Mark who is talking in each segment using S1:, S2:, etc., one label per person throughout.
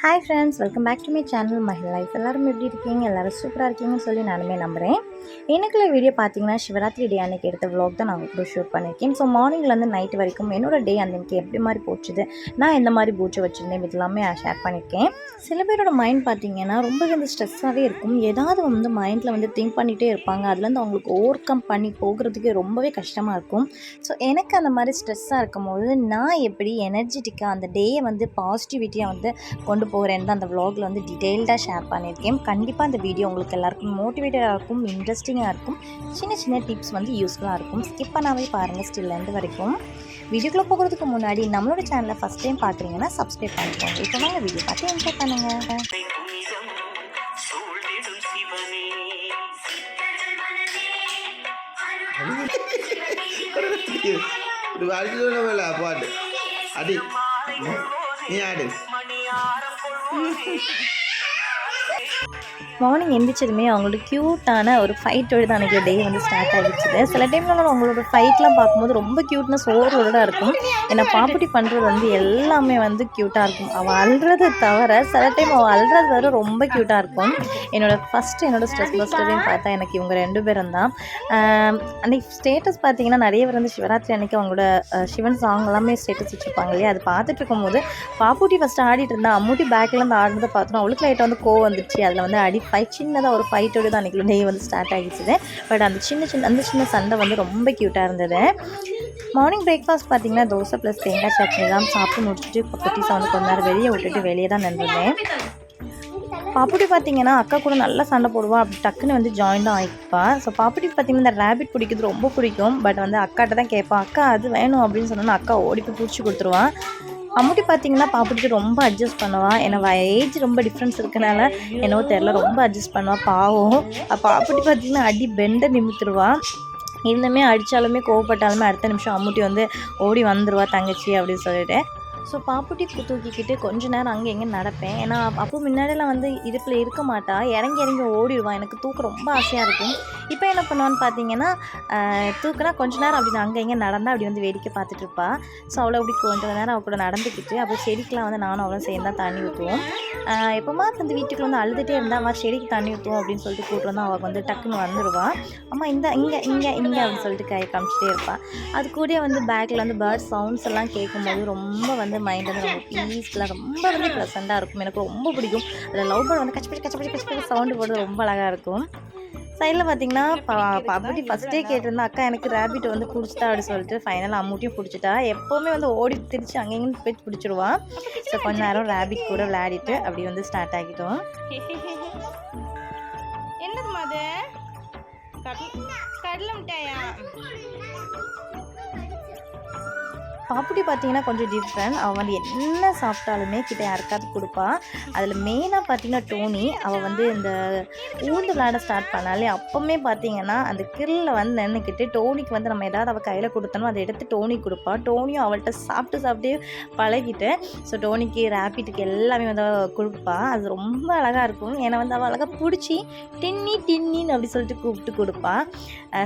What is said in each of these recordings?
S1: Hi friends, welcome back to my channel My Life. எல்லாரும் எப்படி இருக்கீங்க? எல்லாரும் சூப்பரா இருக்கீங்கன்னு சொல்லி நானுமே நம்புறேன். எனக்குள்ள வீடியோ பார்த்தீங்கன்னா சிவராத்திரி டே அன்னைக்கு எடுத்த vlog தான் நான் உங்களுக்கு ஷூட் பண்ணியிருக்கேன். ஸோ மார்னிங்ல இருந்து நைட் வரைக்கும் என்னோட டே அன்னைக்கு எப்படி மாதிரி போச்சுது, நான் எந்த மாதிரி பூஜை வச்சிருந்தேன் இதெல்லாமே ஷேர் பண்ணியிருக்கேன். சில பேரோட மைண்ட் பார்த்தீங்கன்னா ரொம்ப வந்து ஸ்ட்ரெஸ்ஸாகவே இருக்கும். ஏதாவது வந்து மைண்டில் வந்து திங்க் பண்ணிகிட்டே இருப்பாங்க. அதுலேருந்து அவங்களுக்கு ஓவர் கம் பண்ணி போகிறதுக்கு ரொம்பவே கஷ்டமாக இருக்கும். ஸோ எனக்கு அந்த மாதிரி ஸ்ட்ரெஸ்ஸாக இருக்கும் போது நான் எப்படி எனர்ஜெட்டிக்காக அந்த டேயை வந்து பாசிட்டிவிட்டியாக வந்து கொண்டு போகிறேன்னு தான் அந்த vlogல வந்து டீட்டெயில்டாக ஷேர் பண்ணியிருக்கேன். கண்டிப்பாக அந்த வீடியோ உங்களுக்கு எல்லாருக்கும் மோட்டிவேட்டடாக இருக்கும், இன்ட்ரெஸ்டிங்காக இருக்கும், சின்ன சின்ன டிப்ஸ் வந்து யூஸ்ஃபுல்லாக இருக்கும். ஸ்கிப் பண்ணாவே பாருங்கள் ஸ்டில் எண்ட் வரைக்கும். வீடியோக்குள்ளே போகிறதுக்கு முன்னாடி நம்மளோட சேனலை ஃபஸ்ட் டைம் பார்க்குறீங்கன்னா சப்ஸ்கிரைப் பண்ணிக்கோங்க. இப்போ வாங்க வீடியோ பார்த்து என்ஜாய் பண்ணுங்கள்.
S2: பாட்டு அடி நீ ஆடு.
S1: மார்னிங் எந்திரிச்சதுமே அவங்களோட க்யூட்டான ஒரு ஃபைட்டோடு தான் அன்றைக்கி டே வந்து ஸ்டார்ட் ஆகிடுச்சுது. சில டைமில் அவங்களோட ஃபைட்லாம் பார்க்கும்போது ரொம்ப க்யூட்னஸ் ஓவரோட இருக்கும். ஏன்னா பாப்புட்டி பண்ணுறது வந்து எல்லாமே வந்து க்யூட்டாக இருக்கும். அவள் அழுறது தவிர சில டைம் அவள் அழுறது தவிர ரொம்ப க்யூட்டாக இருக்கும். என்னோடய ஸ்ட்ரெஸ் பஸ்டர்னு பார்த்தா எனக்கு இவங்க 2 பேரும் தான். அன்றைக்கி ஸ்டேட்டஸ் பார்த்தீங்கன்னா நிறைய பேர் வந்து சிவராத்திரி அன்றைக்கி அவங்களோட சிவன் சாங் எல்லாமே ஸ்டேட்டஸ் வச்சுருப்பாங்க இல்லையா. அது பார்த்துட்டு இருக்கும்போது பாப்புட்டி ஃபஸ்ட்டு ஆடிட்டு இருந்தா, அம்முட்டி பேக்லேருந்து ஆடுறதை பார்த்தோன்னா அவளுக்கு லைட்டாக வந்து கோவம் வந்துடுச்சு. அதில் வந்து சின்னதாக ஒரு ஃபைட்டோடு தான் அன்றைக்கி டே வந்து ஸ்டார்ட் ஆகிடுச்சுது. பட் அந்த சின்ன சண்டை வந்து ரொம்ப க்யூட்டாக இருந்தது. மார்னிங் பிரேக்ஃபாஸ்ட் பார்த்திங்கன்னா தோசை ப்ளஸ் தேங்காய் சட்னி தான் சாப்பிட்டு முடிச்சுட்டு இப்போ குட்டீஸை வந்து கொஞ்ச நேரம் வெளியே விட்டுட்டு வெளியே தான் நின்றுருந்தேன். பாப்புட்டி பார்த்திங்கன்னா அக்கா கூட நல்லா சண்டை போடுவா, அப்படி டக்குன்னு வந்து ஜாயின் தான் ஆகிப்பா. ஸோ பாப்புட்டி பார்த்திங்கன்னா இந்த ரேபிட் பிடிக்கிறது ரொம்ப பிடிக்கும். பட் வந்து அக்காட்ட தான் கேட்பா, அக்கா அது வேணும் அப்படின்னு சொன்னோன்னா அக்கா ஓடி போய் பிடிச்சி கொடுத்துருவான். அம்முட்டி பார்த்திங்கன்னா பாப்புட்டிக்கு ரொம்ப அட்ஜஸ்ட் பண்ணுவாள். ஏன்னா ஏஜ் ரொம்ப டிஃப்ரென்ஸ் இருக்கனால என்னவோ தெரில ரொம்ப அட்ஜஸ்ட் பண்ணுவாள். பாவம் பாப்புட்டி பார்த்திங்கன்னா அடி பெண்டை நிமித்துருவாள். இன்னுமே அடித்தாலுமே கோவப்பட்டாலுமே அடுத்த நிமிஷம் அம்முட்டி வந்து ஓடி வந்துடுவா தங்கச்சி அப்படின்னு சொல்லிட்டு. ஸோ பாப்புட்டி தூக்கிக்கிட்டு கொஞ்ச நேரம் அங்கே எங்கே நடப்பேன். ஏன்னா அப்போ முன்னாடியெல்லாம் வந்து இடுப்பில் இருக்க மாட்டா, இறங்கி ஓடிடுவான். எனக்கு தூக்க ரொம்ப ஆசையாக இருக்கும். இப்போ என்ன பண்ணுவான்னு பார்த்தீங்கன்னா தூக்குனா கொஞ்ச நேரம் அப்படி அங்கே எங்கே நடந்தால் அப்படி வந்து வேடிக்கை பார்த்துட்டு இருப்பா. ஸோ அவளை அப்படி கொஞ்சம் நேரம் அவள் கூட நடந்துக்கிட்டு அப்புறம் செடிக்கெலாம் வந்து நானும் அவளும் சேர்ந்து தான் தண்ணி ஊற்றுவோம். எப்போமா அந்த வீட்டுக்கு வந்து அழுதுகிட்டே இருந்தால் அவள் செடிக்கு தண்ணி ஊற்றுவோம் அப்படின்னு சொல்லிட்டு கூட்டு வந்து அவள் வந்து டக்குன்னு வந்துடுவாள். அம்மா இங்கே அப்படின்னு சொல்லிட்டு கை காமிச்சிட்டே இருப்பாள். அது கூட வந்து பேக்கில் வந்து பேர்ட் சவுண்ட்ஸ் எல்லாம் கேட்கும்போது ரொம்ப வந்து மைண்ட் வந்து ரொம்ப பீஸ்ஃபுல்லாக ரொம்ப வந்து ப்ளசண்ட்டாக இருக்கும். எனக்கு ரொம்ப பிடிக்கும். அதில் லவ் பேர்ட் வந்து கச்சப்படி சவுண்டு போடுறது ரொம்ப அழகாக இருக்கும். சைடில் பார்த்தீங்கன்னா பாப்புட்டி ஃபஸ்ட்டே கேட்டிருந்தா, அக்கா எனக்கு ரேபிட் வந்து பிடிச்சிட்டா அப்படி சொல்லிட்டு ஃபைனலாக அம்மூட்டியும் பிடிச்சிட்டா. எப்போவுமே வந்து ஓடி திரிச்சு அங்கேயும் போய் பிடிச்சிடுவான். ஸோ கொஞ்ச நேரம் ரேபிட் கூட விளையாடிட்டு அப்படி வந்து ஸ்டார்ட் ஆகிட்டோம்.
S3: என்னதுமா அது? கடலை மிட்டாயா?
S1: பாப்புட்டி பார்த்தீங்கன்னா கொஞ்சம் டிஃப்ரெண்ட். அவள் வந்து என்ன சாப்பிட்டாலுமே கிட்ட யாருக்காவது கொடுப்பா. அதில் மெயினாக பார்த்தீங்கன்னா டோனி, அவள் வந்து இந்த ஊந்து விளையாட ஸ்டார்ட் பண்ணாலே அப்போவுமே பார்த்தீங்கன்னா அந்த கிரில்ல வந்து நின்றுக்கிட்டு டோனிக்கு வந்து நம்ம ஏதாவது அவள் கையில் கொடுத்தனோ அதை எடுத்து டோனிக்கு கொடுப்பா. டோனியும் அவள்கிட்ட சாப்பிட்டே பழகிட்டு ஸோ டோனிக்கு ரேபிட்டுக்கு எல்லாமே வந்து கொடுப்பா. அது ரொம்ப அழகாக இருக்கும். ஏன்னா வந்து அவள் அழகாக பிடிச்சி டின்னின்னு அப்படி சொல்லிட்டு கூப்பிட்டு கொடுப்பா.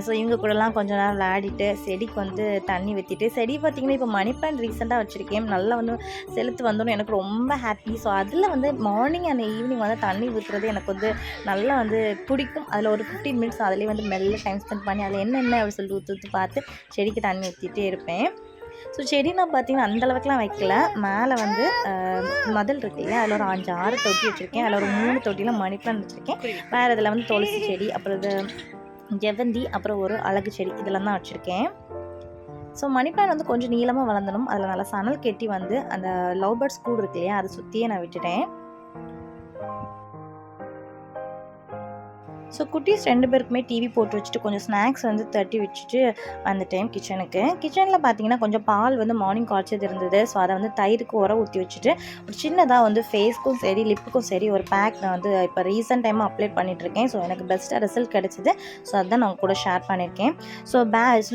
S1: ஸோ இவங்க கூடலாம் கொஞ்சம் நேரம் விளையாடிட்டு செடிக்கு வந்து தண்ணி ஊற்றிட்டு, செடி பார்த்திங்கன்னா இப்போ மணி பிளான்ட் ரீசெண்டாக வச்சுருக்கேன். நல்லா வந்து செலுத்து வந்தோன்னு எனக்கு ரொம்ப ஹாப்பி. ஸோ அதில் வந்து மார்னிங் அண்ட் ஈவினிங் வந்து தண்ணி ஊற்றுறது எனக்கு வந்து நல்லா வந்து பிடிக்கும். அதில் ஒரு 15 மினிட்ஸ் அதிலே வந்து மெல்ல டைம் ஸ்பெண்ட் பண்ணி அதில் என்னென்ன அப்படி சொல்லிட்டு ஊற்றி பார்த்து செடிக்கு தண்ணி ஊற்றிட்டே இருப்பேன். ஸோ செடி நான் பார்த்தீங்கன்னா அந்தளவுக்குலாம் வைக்கல. மேலே வந்து மதில் இருக்கு இல்லையா, அதில் ஒரு 5-6 தொட்டி வச்சுருக்கேன். அதில் ஒரு 3 தொட்டியில் மணி பிளான்ட் வச்சுருக்கேன். வேறு இதில் வந்து துளசி செடி, அப்புறம் இது ஜெவந்தி, அப்புறம் ஒரு அழகு செடி இதெல்லாம் தான் வச்சுருக்கேன். ஸோ மணி பிளான்ட் வந்து கொஞ்சம் நீளமாக வளர்ந்தணும். அதில் நல்லா சணல் கெட்டி வந்து அந்த லவ் பேர்ட்ஸ் கூடு இருக்கு இல்லையா அதை சுற்றியே நான் விட்டுட்டேன். ஸோ குட்டீஸ் 2 பேருக்குமே டிவி போட்டு வச்சுட்டு கொஞ்சம் ஸ்நாக்ஸ் வந்து தட்டி வச்சுட்டு வந்துட்டேன் கிச்சனில் பார்த்தீங்கன்னா கொஞ்சம் பால் வந்து மார்னிங் காய்ச்சது இருந்தது. ஸோ அதை வந்து தயிருக்கு உரம் ஊற்றி வச்சுட்டு ஒரு சின்னதாக வந்து ஃபேஸ்க்கும் சரி லிப்புக்கும் சரி ஒரு பேக் நான் வந்து இப்போ ரீசெண்ட் டைமாக அப்ளை பண்ணிகிட்ருக்கேன். ஸோ எனக்கு பெஸ்ட்டாக ரிசல்ட் கிடச்சிது. ஸோ அதுதான் நான் கூட ஷேர் பண்ணியிருக்கேன். ஸோ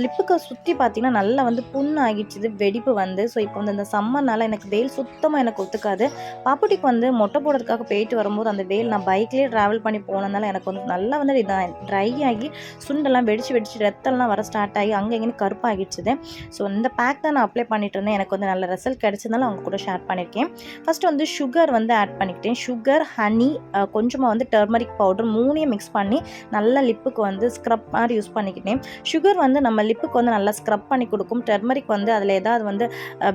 S1: லிப்புக்கு சுற்றி பார்த்தீங்கன்னா நல்லா வந்து புண்ணு ஆகிடுச்சிது, வெடிப்பு வந்து. ஸோ இப்போ வந்து இந்த சம்மர்னால எனக்கு வெயில் சுத்தமாக எனக்கு ஒத்துக்காது. பாப்புட்டிக்கு வந்து மொட்டை போடுறதுக்காக போயிட்டு வரும்போது அந்த வெயில் நான் பைக்லேயே ட்ராவல் பண்ணி போனதுனால எனக்கு வந்து நல்லா வந்து ட்ரை ஆகி சுண்டெல்லாம் வெடிச்சு ரத்தம்லாம் வர ஸ்டார்ட் ஆகி அங்கே இங்கேன்னு கருப்பாகிடுச்சுது. ஸோ இந்த பேக் தான் நான் அப்ளை பண்ணிட்டு இருந்தேன். எனக்கு வந்து நல்ல ரிசல்ட் கிடச்சதுனால அவங்க கூட ஷேர் பண்ணியிருக்கேன். ஃபஸ்ட்டு வந்து சுகர் வந்து ஆட் பண்ணிக்கிட்டேன். சுகர், ஹனி, கொஞ்சமாக வந்து டர்மரிக் பவுடர் 3யும் மிக்ஸ் பண்ணி நல்லா லிப்புக்கு வந்து ஸ்க்ரப் மாதிரி யூஸ் பண்ணிக்கிட்டேன். சுகர் வந்து நம்ம லிப்புக்கு வந்து நல்லா ஸ்க்ரப் பண்ணி கொடுக்கும். டர்மரிக் வந்து அதில் ஏதாவது வந்து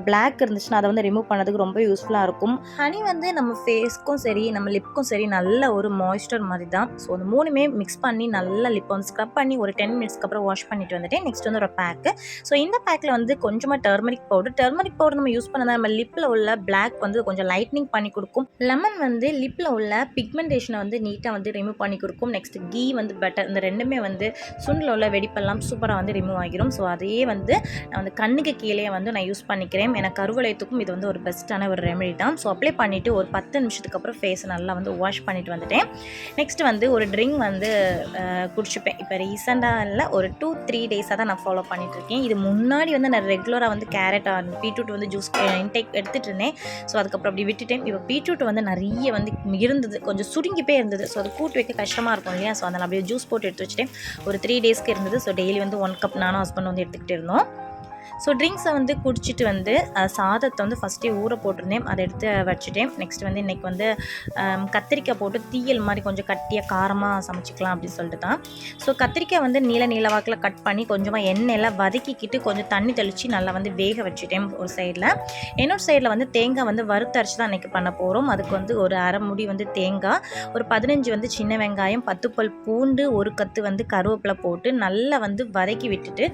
S1: பிளாக் இருந்துச்சுன்னா அதை வந்து ரிமூவ் பண்ணதுக்கு ரொம்ப யூஸ்ஃபுல்லாக இருக்கும். ஹனி வந்து நம்ம ஃபேஸ்க்கும் சரி நம்ம லிப்புக்கும் சரி நல்ல ஒரு மாய்ஸ்சர் மாதிரி தான். ஸோ அந்த 3மே மிக்ஸ் பண்ணி நல்லா லிப்பை வந்து ஸ்க்ரப் பண்ணி ஒரு 10 மினிட்ஸ்க்கு அப்புறம் வாஷ் பண்ணிட்டு வந்துட்டேன். நெக்ஸ்ட் வந்து ஒரு பேக்கு. ஸோ இந்த பேக்கில் வந்து கொஞ்சமாக டர்மரிக் பவுடர் நம்ம யூஸ் பண்ணால் நம்ம லிப்பில் உள்ள பிளாக் வந்து கொஞ்சம் லைட்னிங் பண்ணி கொடுக்கும். லெமன் வந்து லிப்பில் உள்ள பிக்மெண்டேஷனை வந்து நீட்டாக வந்து ரிமூவ் பண்ணி கொடுக்கும். நெக்ஸ்ட் கீ வந்து பட்டர், இந்த ரெண்டுமே வந்து சுண்டில் உள்ள வெடிப்பெல்லாம் சூப்பராக வந்து ரிமூவ் ஆகிரும். ஸோ அதையே வந்து நான் வந்து கண்ணுக்கு கீழே வந்து நான் யூஸ் பண்ணிக்கிறேன். எனக்கு கருவளையத்துக்கும் இது வந்து ஒரு பெஸ்ட்டான ஒரு ரெமெடி தான். ஸோ அப்ளை பண்ணிவிட்டு ஒரு 10 நிமிஷத்துக்கு அப்புறம் ஃபேஸை நல்லா வந்து வாஷ் பண்ணிட்டு வந்துட்டேன். நெக்ஸ்ட் வந்து ஒரு ட்ரிங்க் வந்து குடிச்சுப்பேன். இப்போ ரீசெண்டாக இல்லை, ஒரு 2-3 டேஸாக தான் நான் ஃபாலோ பண்ணிகிட்ருக்கேன். இது முன்னாடி வந்து நான் ரெகுலராக வந்து கேரட் பீட்ரூட் வந்து ஜூஸ் இன்டேக் எடுத்துகிட்டு இருந்தேன். ஸோ அதுக்கப்புறம் அப்படி விட்டுட்டேன். இப்போ பீட்ரூட் வந்து நிறைய வந்து இருந்தது, கொஞ்சம் சுருங்கிப்பே இருந்தது. ஸோ அது கூட்டு வைக்க கஷ்டமாக இருக்கும் இல்லையா? ஸோ அதனால் அப்படியே ஜூஸ் போட்டு எடுத்து வச்சுட்டேன். ஒரு 3 டேஸ்க்கு இருந்தது. ஸோ டெய்லி வந்து 1 கப் நானும் ஹஸ்பண்ட் வந்து எடுத்துக்கிட்டு இருந்தோம். ஸோ ட்ரிங்க்ஸை வந்து குடிச்சிட்டு வந்து சாதத்தை வந்து ஃபஸ்ட்டே ஊற போட்டிருந்தேன். அதை எடுத்து வச்சுட்டேன். நெக்ஸ்ட் வந்து இன்றைக்கி வந்து கத்திரிக்காய் போட்டு தீயல் மாதிரி கொஞ்சம் கட்டியாக காரமாக சமைச்சிக்கலாம் அப்படின்னு சொல்லிட்டு தான். ஸோ கத்திரிக்காய் வந்து நீல வாக்கில் கட் பண்ணி கொஞ்சமாக எண்ணெயில் வதக்கிக்கிட்டு கொஞ்சம் தண்ணி தெளித்து நல்லா வந்து வேக வச்சுட்டேன் ஒரு சைடில். இன்னொரு சைடில் வந்து தேங்காய் வந்து வறுத்தரைச்சி தான் இன்றைக்கி பண்ண போகிறோம். அதுக்கு வந்து ஒரு அரை முடி வந்து தேங்காய், ஒரு 15 வந்து சின்ன வெங்காயம், 10 பல் பூண்டு, ஒரு கத்து வந்து கருவேப்பிலை போட்டு நல்லா வந்து வதக்கி விட்டுட்டு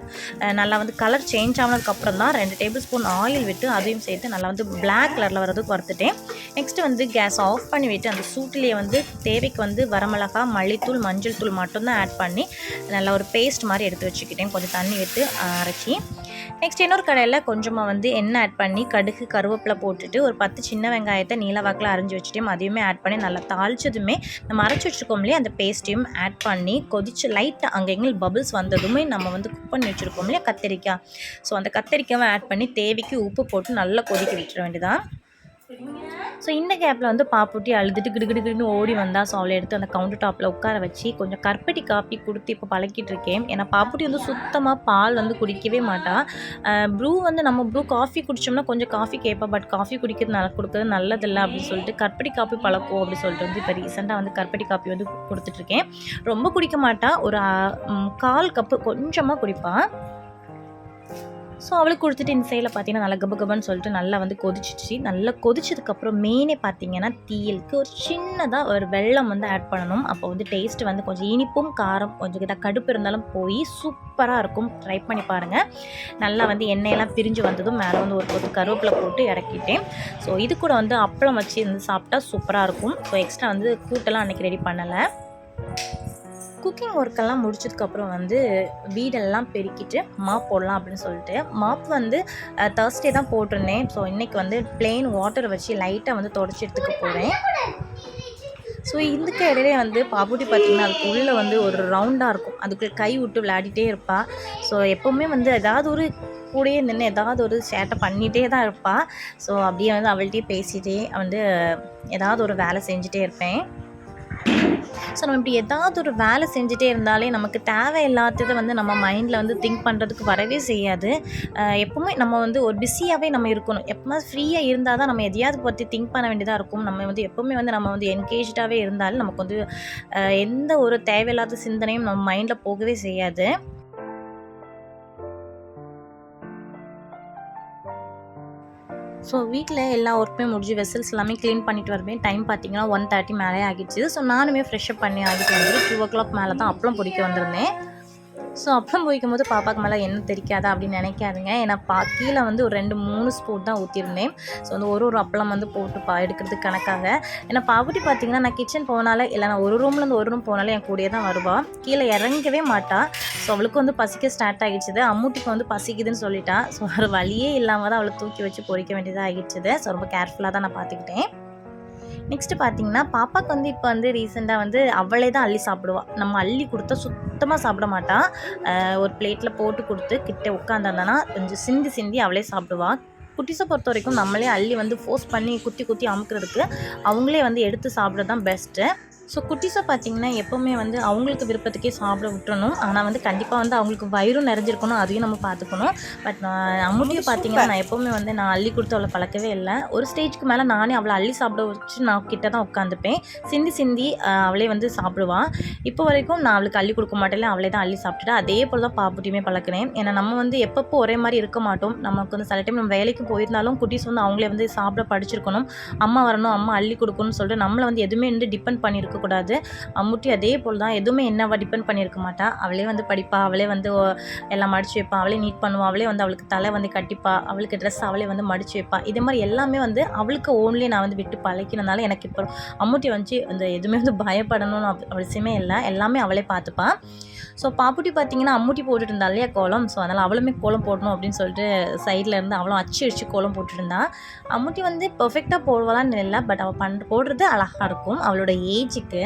S1: நல்லா வந்து கலர் சேஞ்ச் ஆனதுக்கப்புறம் தான் 2 டேபிள் ஸ்பூன் ஆயில் விட்டு அதையும் சேர்த்து நல்லா வந்து பிளாக் கலரில் வரதுக்கு வறுத்துட்டேன். நெக்ஸ்ட்டு வந்து கேஸ் ஆஃப் பண்ணி விட்டு அந்த சூட்டிலேயே வந்து தேவைக்கு வந்து வரமிளகா, மல்லித்தூள், மஞ்சள் தூள் மட்டும்தான் ஆட் பண்ணி நல்லா ஒரு பேஸ்ட் மாதிரி எடுத்து வச்சுக்கிட்டேன். கொஞ்சம் தண்ணி விட்டு அரைச்சி. நெக்ஸ்ட் இன்னொரு கடையில் கொஞ்சமாக வந்து எண்ணெய் ஆட் பண்ணி கடுகு, கருவேப்பிலை போட்டுட்டு ஒரு 10 சின்ன வெங்காயத்தை நீலவாக்கில் அரைஞ்சி வச்சுட்டேன். அதையுமே ஆட் பண்ணி நல்லா தாளிச்சதுமே நம்ம அரைச்சி வச்சுருக்கோம் இல்லையா, அந்த பேஸ்ட்டையும் ஆட் பண்ணி கொதிச்சு லைட்டாக அங்கெங்கே பபிள்ஸ் வந்ததுமே நம்ம வந்து குக் பண்ணி வச்சுருக்கோம் இல்லையா கத்திரிக்காய், ஸோ அந்த கத்திரிக்காவை ஆட் பண்ணி தேவைக்கு உப்பு போட்டு நல்லா கொதிக்க விட்டுற வேண்டியதான். ஸோ இந்த கேப்பில் வந்து பாப்புட்டி அழுதுட்டு கிடுகிடுன்னு ஓடி வந்தால், ஸோ அவளை எடுத்து அந்த கவுண்டர் டாப்பில் உட்கார வச்சு கொஞ்சம் கருப்பட்டி காப்பி கொடுத்து இப்போ பழக்கிட்டு இருக்கேன். ஏன்னா பாப்புட்டி வந்து சுத்தமாக பால் வந்து குடிக்கவே மாட்டாள். ப்ரூ வந்து நம்ம ப்ரூ காஃபி குடித்தோம்னா கொஞ்சம் காஃபி கேட்பா, பட் காஃபி கொடுக்கறது நல்லதில்லை அப்படின்னு சொல்லிட்டு கருப்பட்டி காப்பி பழக்கம் அப்படின்னு சொல்லிட்டு வந்து இப்போ ரீசெண்டாக வந்து கருப்பட்டி காப்பி வந்து கொடுத்துட்ருக்கேன். ரொம்ப குடிக்க மாட்டாள், ஒரு 1/4 கப்பு கொஞ்சமாக குடிப்பாள். ஸோ அவளுக்கு கொடுத்துட்டு இந்த சைடில் பார்த்தீங்கன்னா நல்லா கபன்னு சொல்லிட்டு நல்லா வந்து கொதிச்சிச்சு. நல்லா கொதிச்சதுக்கப்புறம் மெயினே பார்த்தீங்கன்னா தீயலுக்கு ஒரு சின்னதாக ஒரு வெல்லம் வந்து ஆட் பண்ணணும். அப்போ வந்து டேஸ்ட்டு வந்து கொஞ்சம் இனிப்பும் காரம் கொஞ்சம் கடுப்பு இருந்தாலும் போய் சூப்பராக இருக்கும். ட்ரை பண்ணி பாருங்கள். நல்லா வந்து எண்ணெயெல்லாம் பிரிஞ்சு வந்ததும் மேலே வந்து ஒரு கொத்து கருவேப்பிலை போட்டு இறக்கிட்டேன். ஸோ இது கூட வந்து அப்பளம் வச்சு இருந்து சாப்பிட்டா சூப்பராக இருக்கும். ஸோ எக்ஸ்ட்ரா வந்து கூட்டெல்லாம் அன்றைக்கி ரெடி பண்ணலை. குக்கிங் ஒர்க்கெல்லாம் முடிச்சதுக்கப்புறம் வந்து வீடெல்லாம் பெருக்கிட்டு மாப் போடலாம் அப்படின்னு சொல்லிட்டு மாப் வந்து தர்ஸ்டே தான் போட்டிருந்தேன். ஸோ இன்றைக்கி வந்து பிளெயின் வாட்டர் வச்சு லைட்டாக வந்து தொடச்சி எடுத்துக்க போகிறேன். ஸோ இதுக்கு இடையிலே வந்து பாப்புட்டி பார்த்திங்கன்னா அதுக்கு உள்ளே வந்து ஒரு ரவுண்டாக இருக்கும், அதுக்குள்ளே கை விட்டு விளையாடிட்டே இருப்பாள். ஸோ எப்போவுமே வந்து ஏதாவது ஒரு கூடயே நின்று ஏதாவது ஒரு சேட்டை பண்ணிகிட்டே தான் இருப்பாள். ஸோ அப்படியே வந்து அவள்கிட்டயே பேசிகிட்டே வந்து ஏதாவது ஒரு வேலை செஞ்சுட்டே இருப்பேன். ஸோ நம்ம இப்படி ஏதாவது ஒரு வேலை செஞ்சுட்டே இருந்தாலே நமக்கு தேவையில்லாததை வந்து நம்ம மைண்டில் வந்து திங்க் பண்ணுறதுக்கு வரவே செய்யாது. எப்போவுமே நம்ம வந்து ஒரு பிஸியாகவே நம்ம இருக்கணும். எப்போவுமே ஃப்ரீயாக இருந்தால் தான் நம்ம எதையாவது பற்றி திங்க் பண்ண வேண்டியதாக இருக்கும். நம்ம வந்து எப்போவுமே வந்து நம்ம வந்து என்கேஜாகவே இருந்தாலும் நமக்கு வந்து எந்த ஒரு தேவையில்லாத சிந்தனையும் நம்ம மைண்டில் போகவே செய்யாது. ஸோ வீட்டில் எல்லா ஒர்க்குமே முடிஞ்சு வெசல்ஸ் எல்லாமே க்ளீன் பண்ணிட்டு வருவேன். டைம் பார்த்தீங்கன்னா 1:30 மேலே ஆகிடுச்சு. ஸோ நானுமே ஃப்ரெஷ்அப் பண்ணி ஆகிட்டு வந்து 2 o'clock மேலே தான் அப்பளம் பொரிக்க வந்திருந்தேன். ஸோ அப்பளம் பொரிக்கும் போது பாப்பாக்கு மேலே எண்ணெய் தெரிக்காதா அப்படின்னு நினைக்காதுங்க. ஏன்னா கீழே வந்து ஒரு 2-3 ஸ்பூன் தான் ஊற்றிருந்தேன். ஸோ வந்து ஒரு அப்பளம் வந்து போட்டு எடுக்கிறதுக்கு கணக்காக. ஏன்னா பாப்புட்டி பார்த்தீங்கன்னா நான் கிச்சன் போனாலே இல்லை நான் ஒரு ரூம்லேருந்து ஒரு ரூம் போனாலே என் கூடயே தான் வருவாள். கீழே இறங்கவே மாட்டாள். ஸோ அவளுக்கு வந்து பசிக்க ஸ்டார்ட் ஆகிடுச்சுது. அம்மூட்டிக்கு வந்து பசிக்குதுன்னு சொல்லிட்டா. ஸோ ஒரு வழியே இல்லாமல் தான் அவளை தூக்கி வச்சு பொரிக்க வேண்டியதாக ஆகிடுச்சுது. ஸோ ரொம்ப கேர்ஃபுல்லாக தான் நான் பார்த்துக்கிட்டேன். நெக்ஸ்ட்டு பார்த்தீங்கன்னா பாப்பாவுக்கு வந்து இப்போ வந்து ரீசெண்டாக வந்து அவளே தான் அள்ளி சாப்பிடுவாள். நம்ம அள்ளி கொடுத்தா சுத்தமாக சாப்பிட மாட்டாள். ஒரு பிளேட்டில் போட்டு கொடுத்து கிட்ட உட்காந்துருந்தானா கொஞ்சம் சிந்தி அவளே சாப்பிடுவாள். குட்டிஸை பொறுத்த வரைக்கும் நம்மளே அள்ளி வந்து ஃபோர்ஸ் பண்ணி குத்தி அமுக்கிறதுக்கு அவங்களே வந்து எடுத்து சாப்பிட்றது தான் பெஸ்ட்டு. ஸோ குட்டீஸை பார்த்திங்கன்னா எப்போவுமே வந்து அவங்களுக்கு விருப்பத்துக்கே சாப்பிட விட்டுறணும். ஆனால் வந்து கண்டிப்பாக வந்து அவங்களுக்கு வயிறும் நிறைஞ்சிருக்கணும், அதையும் நம்ம பார்த்துக்கணும். பட் நான் அம்முட்டியை பார்த்திங்கன்னா நான் எப்போவுமே வந்து நான் அள்ளி கொடுத்து அவளை பழக்கவே இல்லை. ஒரு ஸ்டேஜ்க்கு மேலே நானே அவளை அள்ளி சாப்பிட வச்சு நான் கிட்ட தான் உட்காந்துப்பேன். சிந்தி அவளே வந்து சாப்பிடுவாள். இப்போ வரைக்கும் நான் அவளுக்கு அள்ளி கொடுக்க மாட்டேன், அவளே தான் அள்ளி சாப்பிட்டுட்டா. அதே போல் தான் பாப்புட்டியுமே பழக்கினேன். ஏன்னா நம்ம வந்து எப்பப்போ ஒரே மாதிரி இருக்க மாட்டோம். நமக்கு வந்து சில டைம் நம்ம வேலைக்கு போயிருந்தாலும் குட்டீஸ் வந்து அவங்களே வந்து சாப்பிட படிச்சிருக்கணும். அம்மா வரணும், அம்மா அள்ளி கொடுக்கணும்னு சொல்லிட்டு நம்மளை வந்து எதுவுமே வந்து டிபெண்ட் பண்ணியிருக்கக்கூடாது. அம்முட்டி அதே போல் தான், எதுவுமே என்னவா டிபெண்ட் பண்ணியிருக்க மாட்டா. அவளே வந்து படிப்பா, அவளே வந்து எல்லாம் மடிச்சு வைப்பா, அவளே நீட் பண்ணுவா, அவளே வந்து அவளுக்கு தலை வந்து கட்டிப்பா, அவளுக்கு ட்ரெஸ் அவளே வந்து மடிச்சு வைப்பா. இதே மாதிரி எல்லாமே வந்து அவளுக்கு ஓன்லி நான் வந்து விட்டு பழக்கினதுனால எனக்கு இப்போ அம்முட்டி வந்து அந்த எதுவுமே வந்து பயப்படணும்னு அவசியமே இல்லை. எல்லாமே அவளே பார்த்துப்பா. ஸோ பாப்புட்டி பார்த்திங்கன்னா அம்முட்டி போட்டுட்டு இருந்தா இல்லையா கோலம். ஸோ அதனால் அவளுமே கோலம் போடணும் அப்படின்னு சொல்லிட்டு சைடில் இருந்து அவளும் அடிச்சு கோலம் போட்டுருந்தா. அம்முட்டி வந்து பெர்ஃபெக்டாக போடுவாளான்னு இல்லை, பட் அவள் போடுறது அழகாக இருக்கும் அவளோட ஏஜுக்கு.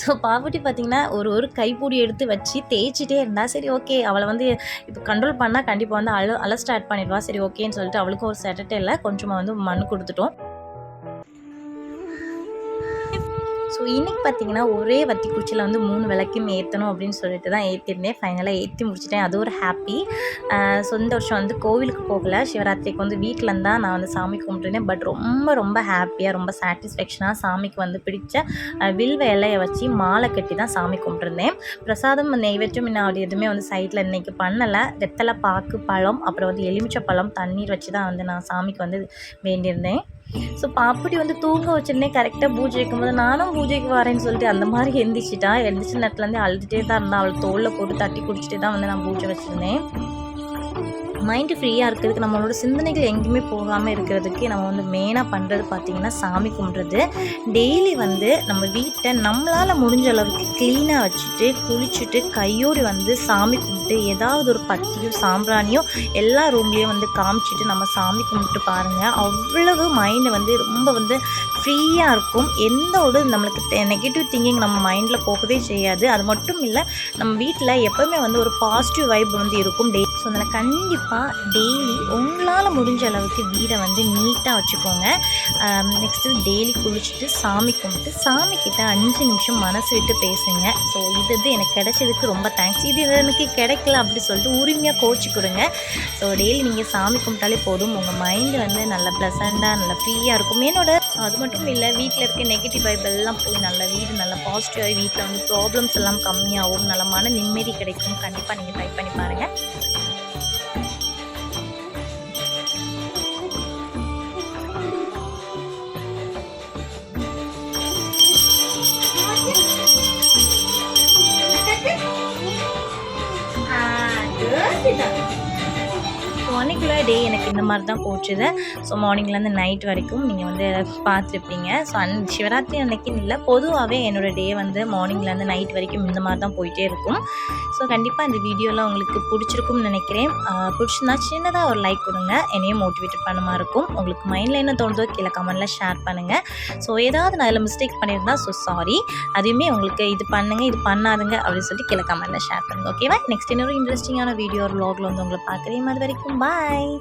S1: ஸோ பாப்புட்டி பார்த்திங்கன்னா ஒரு கைப்பூடி எடுத்து வச்சு தேய்ச்சிட்டே இருந்தா. சரி ஓகே, அவளை வந்து இப்போ கண்ட்ரோல் பண்ணால் கண்டிப்பாக வந்து அழ ஸ்டார்ட் பண்ணிடுவா. சரி ஓகேன்னு சொல்லிட்டு அவளுக்கும் ஒரு செட்டே கொஞ்சமாக வந்து மண் கொடுத்துட்டோம். ஸோ இன்றைக்கி பார்த்திங்கன்னா ஒரே வத்தி குச்சியில் வந்து 3 விளக்கும் ஏற்றணும் அப்படின்னு சொல்லிட்டு தான் ஏற்றிருந்தேன். ஃபைனலாக ஏற்றி முடிச்சிட்டேன். அது ஒரு ஹாப்பி. ஸோ இந்த வருஷம் வந்து கோவிலுக்கு போகலை. சிவராத்திரிக்கு வந்து வீட்டில் இருந்தால் நான் வந்து சாமி கும்பிட்டுருந்தேன். பட் ரொம்ப ஹாப்பியாக ரொம்ப சாட்டிஸ்ஃபேக்ஷனாக சாமிக்கு வந்து பிடிச்ச வில்வ இலையை வச்சு மாலை கட்டி தான் சாமி கும்பிட்டுருந்தேன். பிரசாதம் நெய்வேற்றும் அப்படி எதுவுமே வந்து சைடில் இன்றைக்கி பண்ணலை. வெத்தலை, பாக்கு, பழம், அப்புறம் வந்து எலுமிச்சை பழம், தண்ணீர் வச்சு தான் வந்து நான் சாமிக்கு வந்து வேண்டியிருந்தேன். ஸோ பாப்புட்டி வந்து தூங்க வச்சுருந்தேன். கரெக்டாக பூஜை வைக்கும்போது நானும் பூஜைக்கு வரேன்னு சொல்லிட்டு அந்த மாதிரி எழுந்திரிச்சிட்டா. எழுந்திரிச்ச நேரத்துலேருந்து அழுதுகிட்டே தான் இருந்தால். அவள் தோளில் போட்டு தட்டி குடிச்சிட்டு தான் வந்து நான் பூஜை வச்சுருந்தேன். மைண்டு ஃப்ரீயாக இருக்கிறதுக்கு, நம்மளோட சிந்தனைகள் எங்கேயுமே போகாமல் இருக்கிறதுக்கு நம்ம வந்து மெயினாக பண்ணுறது பார்த்திங்கன்னா சாமி கும்பிட்றது. டெய்லி வந்து நம்ம வீட்டை நம்மளால் முடிஞ்ச அளவுக்கு க்ளீனாக வச்சுட்டு குளிச்சுட்டு கையோடு வந்து சாமி கும்பிட்டு ஏதாவது ஒரு பத்தியோ சாம்பிராணியோ எல்லா ரூம்லேயும் வந்து காமிச்சிட்டு நம்ம சாமி கும்பிட்டு பாருங்கள். அவ்வளவு மைண்டு வந்து ரொம்ப வந்து ஃப்ரீயாக இருக்கும். எந்த ஒரு நம்மளுக்கு நெகட்டிவ் திங்கிங் நம்ம மைண்டில் போகவே செய்யாது. அது மட்டும் இல்லை, நம்ம வீட்டில் எப்போவுமே வந்து ஒரு பாசிட்டிவ் வைப் வந்து இருக்கும் டெய்லி. ஸோ அதனால் கண்டிப்பாக டெய்லி உங்களால் முடிஞ்ச அளவுக்கு வீடை வந்து நீட்டாக வச்சுக்கோங்க. நெக்ஸ்ட்டு டெய்லி குளிச்சுட்டு சாமி கும்பிட்டு சாமிக்கிட்ட 5 நிமிஷம் மனசு விட்டு பேசுங்க. ஸோ இது எனக்கு கிடைச்சதுக்கு ரொம்ப தேங்க்ஸ். இது எனக்கு கிடைக்கல அப்படி சொல்லிட்டு உரிமையாக கோச்சு கொடுங்க. ஸோ டெய்லி நீங்கள் சாமி கும்பிட்டாலே போதும், உங்கள் மைண்டு வந்து நல்ல ப்ளசண்ட்டாக நல்லா ஃப்ரீயாக இருக்கும். அது மட்டும் இல்லை, வீட்டில் இருக்க நெகட்டிவ் வைப் எல்லாம் போய் நல்ல வீடு நல்லா பாசிட்டிவாகி வீட்டில் வந்து ப்ராப்ளம்ஸ் எல்லாம் கம்மியாகும், நல்ல மன நிம்மதி கிடைக்கும். கண்டிப்பாக நீங்கள் ட்ரை பண்ணி பாருங்கள். அன்றைக்குள்ள டே எனக்கு இந்த மாதிரி தான் போச்சுது. ஸோ மார்னிங்லேருந்து நைட் வரைக்கும் நீங்கள் வந்து பார்த்துருப்பீங்க. ஸோ சிவராத்திரி அன்னைக்குன்னு இல்லை, பொதுவாகவே என்னோடய டே வந்து மார்னிங்லேருந்து நைட் வரைக்கும் இந்த மாதிரி தான் போயிட்டே இருக்கும். ஸோ கண்டிப்பாக இந்த வீடியோலாம் உங்களுக்கு பிடிச்சிருக்கும்னு நினைக்கிறேன். பிடிச்சிருந்தா சின்னதாக ஒரு லைக் கொடுங்க, என்னையும் மோட்டிவேட் பண்ண மாதிரி இருக்கும். உங்களுக்கு மைண்டில் என்ன தோணுதோ கீழே கமெண்ட்டில் ஷேர் பண்ணுங்கள். ஸோ ஏதாவது நான் அதில் மிஸ்டேக் பண்ணியிருந்தா சாரி. அதுவுமே உங்களுக்கு இது பண்ணுங்கள், இது பண்ணாதுங்க அப்படின்னு சொல்லிட்டு கீழே கமெண்ட்டில் ஷேர் பண்ணுங்கள். ஓகேவா? நெக்ஸ்ட் இன்னொரு இன்ட்ரெஸ்டிங்கான வீடியோ ஒரு vlogல வந்து உங்களை பார்க்குறேன். அது வரைக்கும் பாய்.